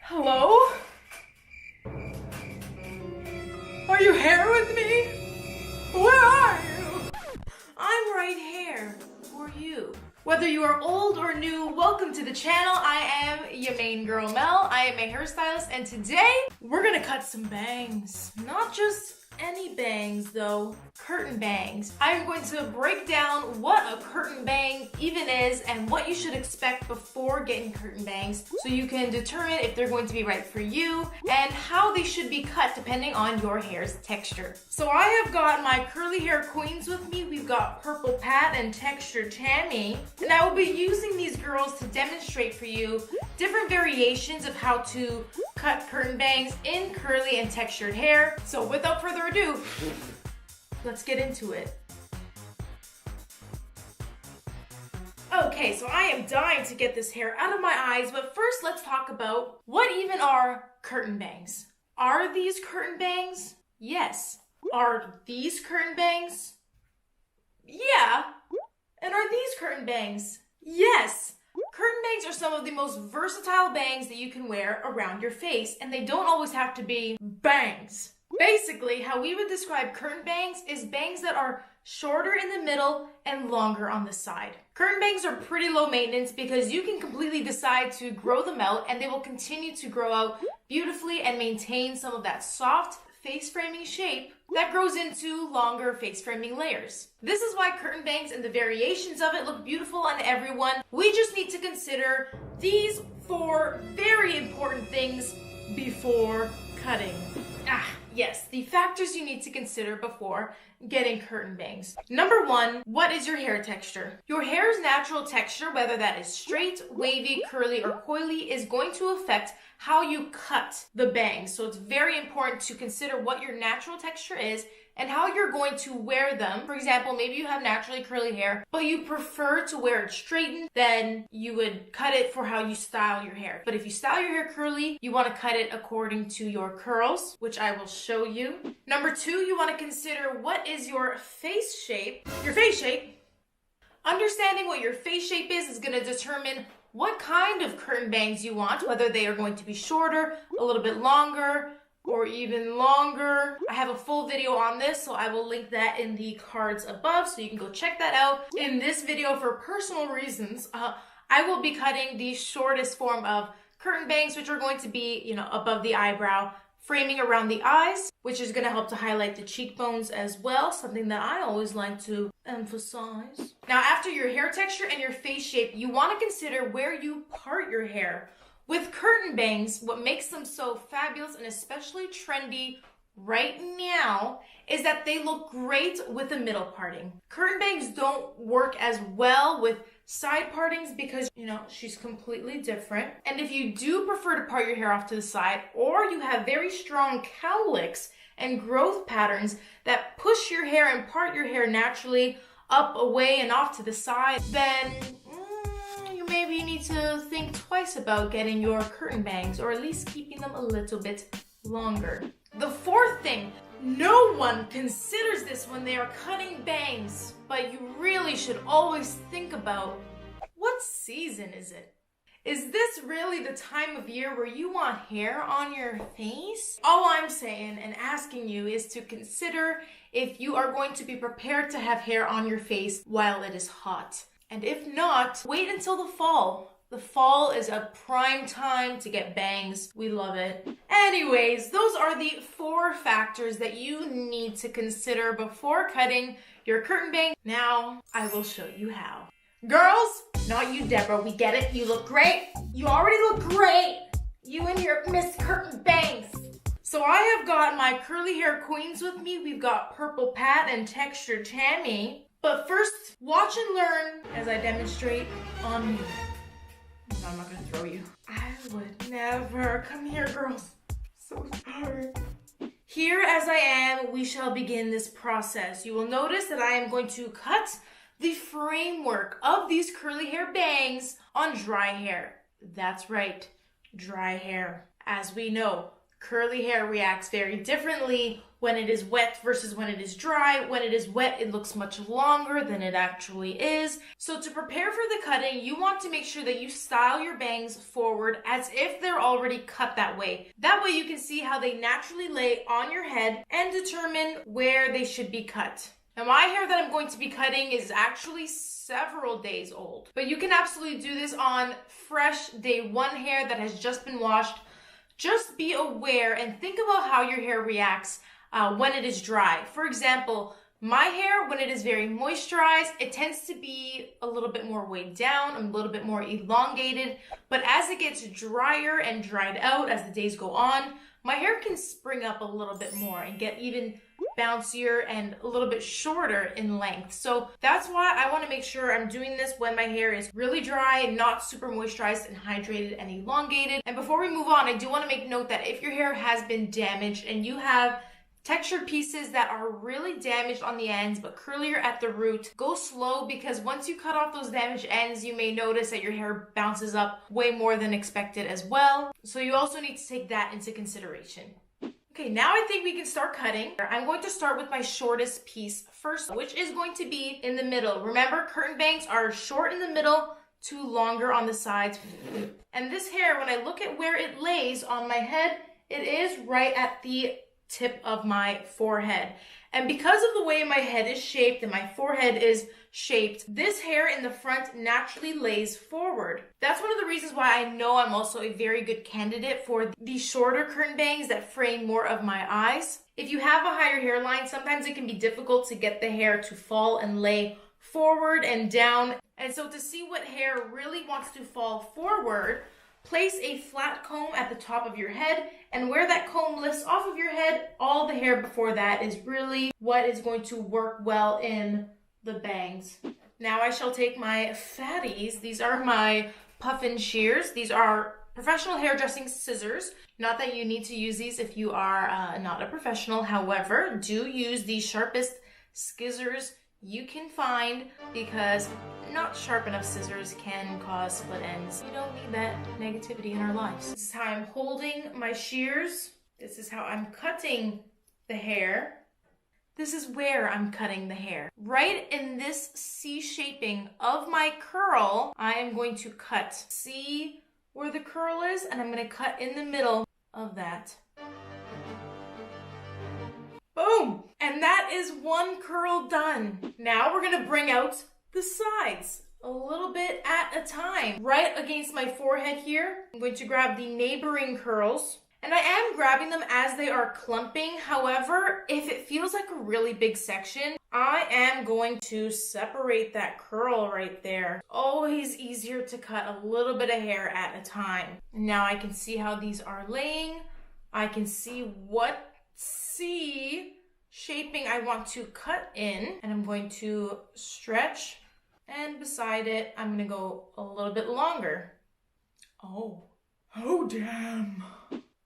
Hello? Are you here with me? Where are you? I'm right here for you. Whether you are old or new, welcome to the channel. I am your main girl, Mel. I am a hairstylist, and today we're gonna cut some bangs. Not just any bangs though, curtain bangs. I'm going to break down what a curtain bang even is and what you should expect before getting curtain bangs so you can determine if they're going to be right for you and how they should be cut depending on your hair's texture. So I have got my curly hair queens with me. We've got Purple Pat and Textured Tammy, and I will be using these girls to demonstrate for you different variations of how to cut curtain bangs in curly and textured hair. So without further ado, let's get into it. Okay, so I am dying to get this hair out of my eyes, but first let's talk about what even are curtain bangs. Are these curtain bangs? Yes. Are these curtain bangs? Yeah. And are these curtain bangs? Yes. Curtain bangs are some of the most versatile bangs that you can wear around your face, and they don't always have to be bangs. Basically, how we would describe curtain bangs is bangs that are shorter in the middle and longer on the side. Curtain bangs are pretty low maintenance because you can completely decide to grow them out and they will continue to grow out beautifully and maintain some of that soft face framing shape that grows into longer face framing layers. This is why curtain bangs and the variations of it look beautiful on everyone. We just need to consider these 4 very important things before cutting. Yes, the factors you need to consider before getting curtain bangs. Number 1, what is your hair texture? Your hair's natural texture, whether that is straight, wavy, curly, or coily, is going to affect how you cut the bangs. So it's very important to consider what your natural texture is and how you're going to wear them. For example, maybe you have naturally curly hair, but you prefer to wear it straightened, then you would cut it for how you style your hair. But if you style your hair curly, you want to cut it according to your curls, which I will show you. Number 2, you want to consider what is your face shape. Your face shape. Understanding what your face shape is going to determine what kind of curtain bangs you want, whether they are going to be shorter, a little bit longer, or even longer. I have a full video on this, so I will link that in the cards above, so you can go check that out. In this video, for personal reasons, I will be cutting the shortest form of curtain bangs, which are going to be, above the eyebrow, framing around the eyes, which is going to help to highlight the cheekbones as well, something that I always like to emphasize. Now, after your hair texture and your face shape, you want to consider where you part your hair. With curtain bangs, what makes them so fabulous and especially trendy right now is that they look great with a middle parting. Curtain bangs don't work as well with side partings because, she's completely different. And if you do prefer to part your hair off to the side, or you have very strong cowlicks and growth patterns that push your hair and part your hair naturally up, away, and off to the side, then maybe you need to think twice about getting your curtain bangs, or at least keeping them a little bit longer. The 4th thing, no one considers this when they are cutting bangs, but you really should always think about, what season is it? Is this really the time of year where you want hair on your face? All I'm saying and asking you is to consider if you are going to be prepared to have hair on your face while it is hot. And if not, wait until the fall. The fall is a prime time to get bangs. We love it. Anyways, those are the 4 factors that you need to consider before cutting your curtain bang. Now, I will show you how. Girls, not you, Deborah. We get it. You look great. You already look great. You and your Miss Curtain Bangs. So I have got my curly hair queens with me. We've got Purple Pat and Textured Tammy. But first, watch and learn as I demonstrate on me. No, I'm not gonna throw you. I would never. Come here, girls. So sorry. Here as I am, we shall begin this process. You will notice that I am going to cut the framework of these curly hair bangs on dry hair. That's right, dry hair. As we know, Curly hair reacts very differently when it is wet versus when it is dry. When it is wet, it looks much longer than it actually is. So to prepare for the cutting, you want to make sure that you style your bangs forward as if they're already cut that way. That way you can see how they naturally lay on your head and determine where they should be cut. Now my hair that I'm going to be cutting is actually several days old, but you can absolutely do this on fresh day one hair that has just been washed. Just be aware and think about how your hair reacts when it is dry. For example, my hair, when it is very moisturized, it tends to be a little bit more weighed down, a little bit more elongated. But as it gets drier and dried out as the days go on, my hair can spring up a little bit more and get even bouncier and a little bit shorter in length. So that's why I want to make sure I'm doing this when my hair is really dry, not super moisturized and hydrated and elongated. And before we move on, I do want to make note that if your hair has been damaged and you have textured pieces that are really damaged on the ends but curlier at the root, go slow, because once you cut off those damaged ends, you may notice that your hair bounces up way more than expected as well. So you also need to take that into consideration. Okay, now I think we can start cutting. I'm going to start with my shortest piece first, which is going to be in the middle. Remember, curtain bangs are short in the middle to longer on the sides. And this hair, when I look at where it lays on my head, it is right at the tip of my forehead. And because of the way my head is shaped and my forehead is shaped, this hair in the front naturally lays forward. That's one of the reasons why I know I'm also a very good candidate for the shorter curtain bangs that frame more of my eyes. If you have a higher hairline, sometimes it can be difficult to get the hair to fall and lay forward and down. And so to see what hair really wants to fall forward, place a flat comb at the top of your head, and where that comb lifts off of your head, all the hair before that is really what is going to work well in the bangs. Now I shall take my fatties. These are my puffin shears. These are professional hairdressing scissors. Not that you need to use these if you are not a professional. However, do use the sharpest scissors you can find, because not sharp enough scissors can cause split ends. We don't need that negativity in our lives. This is how I'm holding my shears. This is how I'm cutting the hair. This is where I'm cutting the hair. Right in this C shaping of my curl, I am going to cut. See where the curl is? And I'm going to cut in the middle of that. Boom! And that is one curl done. Now we're gonna bring out the sides a little bit at a time. Right against my forehead here, I'm going to grab the neighboring curls. And I am grabbing them as they are clumping. However, if it feels like a really big section, I am going to separate that curl right there. Always easier to cut a little bit of hair at a time. Now I can see how these are laying. I can see what C shaping I want to cut in, and I'm going to stretch, and beside it I'm going to go a little bit longer. Oh damn.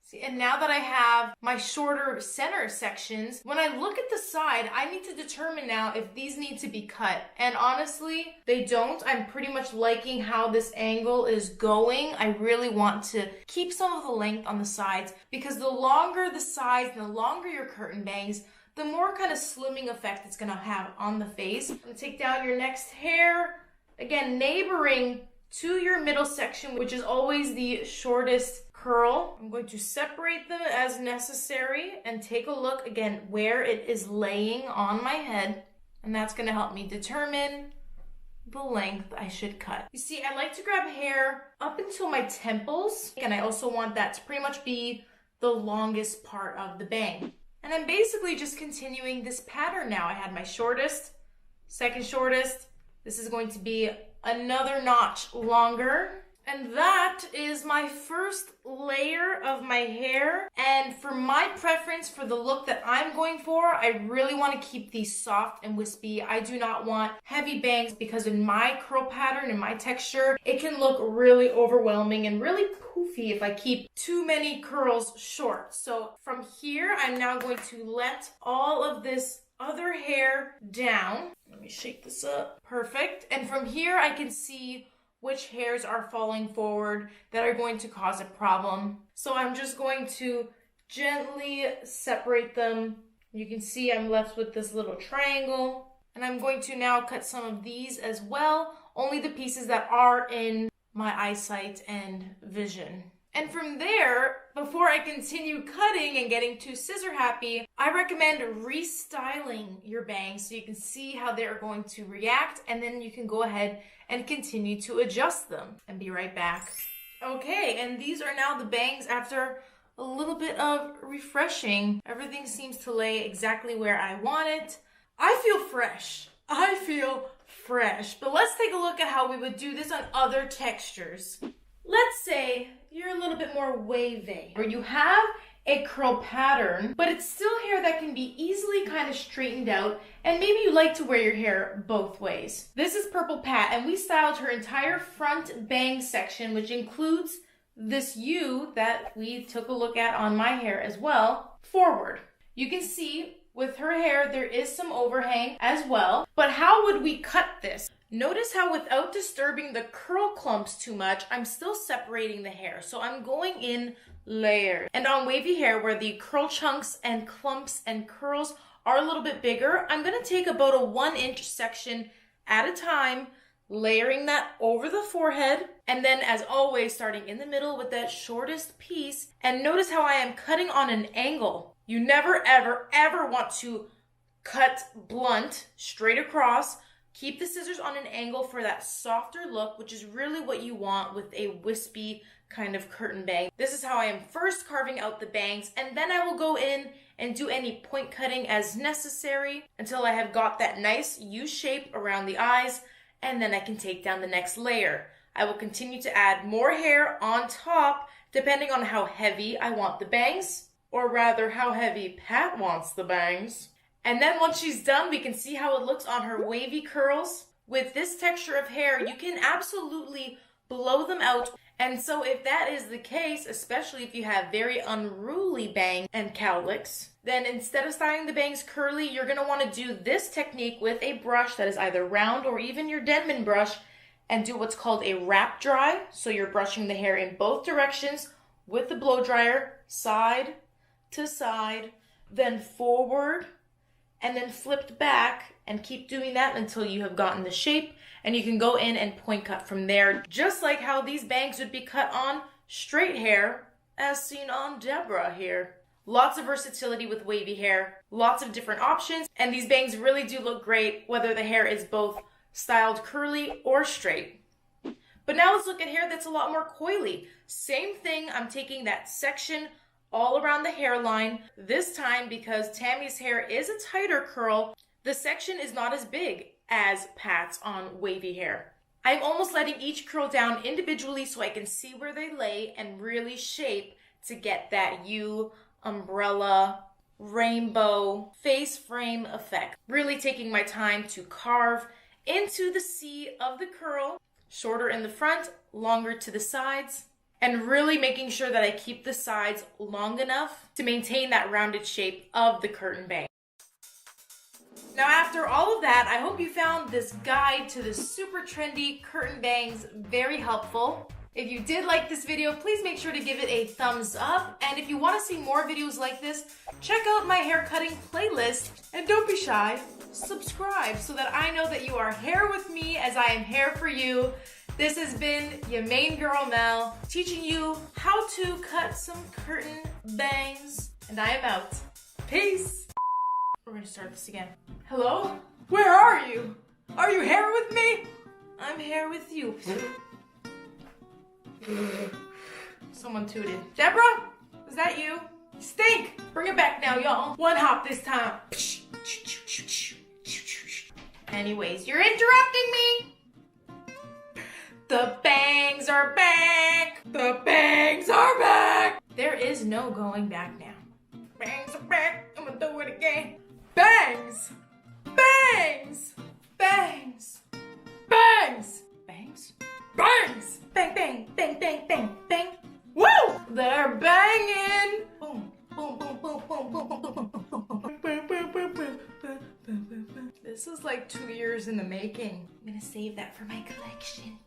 See, and now that I have my shorter center sections, when I look at the side, I need to determine now if these need to be cut. And honestly, they don't. I'm pretty much liking how this angle is going. I really want to keep some of the length on the sides, because the longer the sides and the longer your curtain bangs, the more kind of slimming effect it's going to have on the face. I'm going to take down your next hair, again, neighboring to your middle section, which is always the shortest curl. I'm going to separate them as necessary and take a look again where it is laying on my head, and that's going to help me determine the length I should cut. You see, I like to grab hair up until my temples, and I also want that to pretty much be the longest part of the bang. And I'm basically just continuing this pattern now. I had my shortest, second shortest. This is going to be another notch longer. And that is my first layer of my hair. And for my preference for the look that I'm going for, I really want to keep these soft and wispy. I do not want heavy bangs, because in my curl pattern and my texture, it can look really overwhelming and really poofy if I keep too many curls short. So from here, I'm now going to let all of this other hair down. Let me shake this up. Perfect. And from here, I can see which hairs are falling forward that are going to cause a problem. So I'm just going to gently separate them. You can see I'm left with this little triangle. And I'm going to now cut some of these as well, only the pieces that are in my eyesight and vision. And from there, before I continue cutting and getting too scissor happy, I recommend restyling your bangs so you can see how they're going to react, and then you can go ahead and continue to adjust them. And be right back. Okay, and these are now the bangs after a little bit of refreshing. Everything seems to lay exactly where I want it. I feel fresh. I feel fresh. But let's take a look at how we would do this on other textures. Let's say you're a little bit more wavy, where you have a curl pattern, but it's still hair that can be easily kind of straightened out, and maybe you like to wear your hair both ways. This is Purple Pat, and we styled her entire front bang section, which includes this U that we took a look at on my hair as well, forward. You can see with her hair, there is some overhang as well, but how would we cut this? Notice how without disturbing the curl clumps too much, I'm still separating the hair. So I'm going in layers. And on wavy hair where the curl chunks and clumps and curls are a little bit bigger, I'm gonna take about a 1-inch section at a time, layering that over the forehead. And then as always, starting in the middle with that shortest piece. And notice how I am cutting on an angle. You never, ever, ever want to cut blunt straight across. Keep the scissors on an angle for that softer look, which is really what you want with a wispy kind of curtain bang. This is how I am first carving out the bangs, and then I will go in and do any point cutting as necessary until I have got that nice U shape around the eyes, and then I can take down the next layer. I will continue to add more hair on top depending on how heavy I want the bangs, or rather how heavy Pat wants the bangs. And then once she's done, we can see how it looks on her wavy curls. With this texture of hair, you can absolutely blow them out. And so if that is the case, especially if you have very unruly bangs and cowlicks, then instead of styling the bangs curly, you're going to want to do this technique with a brush that is either round or even your Denman brush, and do what's called a wrap dry. So you're brushing the hair in both directions with the blow dryer, side to side, then forward, and then flipped back, and keep doing that until you have gotten the shape, and you can go in and point cut from there, just like how these bangs would be cut on straight hair, as seen on Deborah here. Lots of versatility with wavy hair, lots of different options, and these bangs really do look great whether the hair is both styled curly or straight. But now let's look at hair that's a lot more coily. Same thing, I'm taking that section all around the hairline. This time, because Tammy's hair is a tighter curl, the section is not as big as Pat's on wavy hair. I'm almost letting each curl down individually so I can see where they lay and really shape to get that U, umbrella, rainbow, face frame effect. Really taking my time to carve into the C of the curl, shorter in the front, longer to the sides, and really making sure that I keep the sides long enough to maintain that rounded shape of the curtain bang. Now after all of that, I hope you found this guide to the super trendy curtain bangs very helpful. If you did like this video, please make sure to give it a thumbs up. And if you want to see more videos like this, check out my hair cutting playlist. And don't be shy, subscribe so that I know that you are here with me as I am here for you. This has been your main girl, Mel, teaching you how to cut some curtain bangs. And I am out. Peace. We're gonna start this again. Hello? Where are you? Are you here with me? I'm here with you. Someone tooted. Deborah? Is that you? Stink! Bring it back now, y'all. One hop this time. Anyways, you're interrupting me. The bangs are back! The bangs are back! There is no going back now. Bangs are back. I'm gonna do it again. Bangs! Bangs! Bangs! Bangs! Bangs? Bangs! Bang, bang, bang, bang, bang, bang. Woo! They're banging! Boom, boom, boom, boom, boom, boom, boom, boom, boom, boom. This is like 2 years in the making. I'm gonna save that for my collection.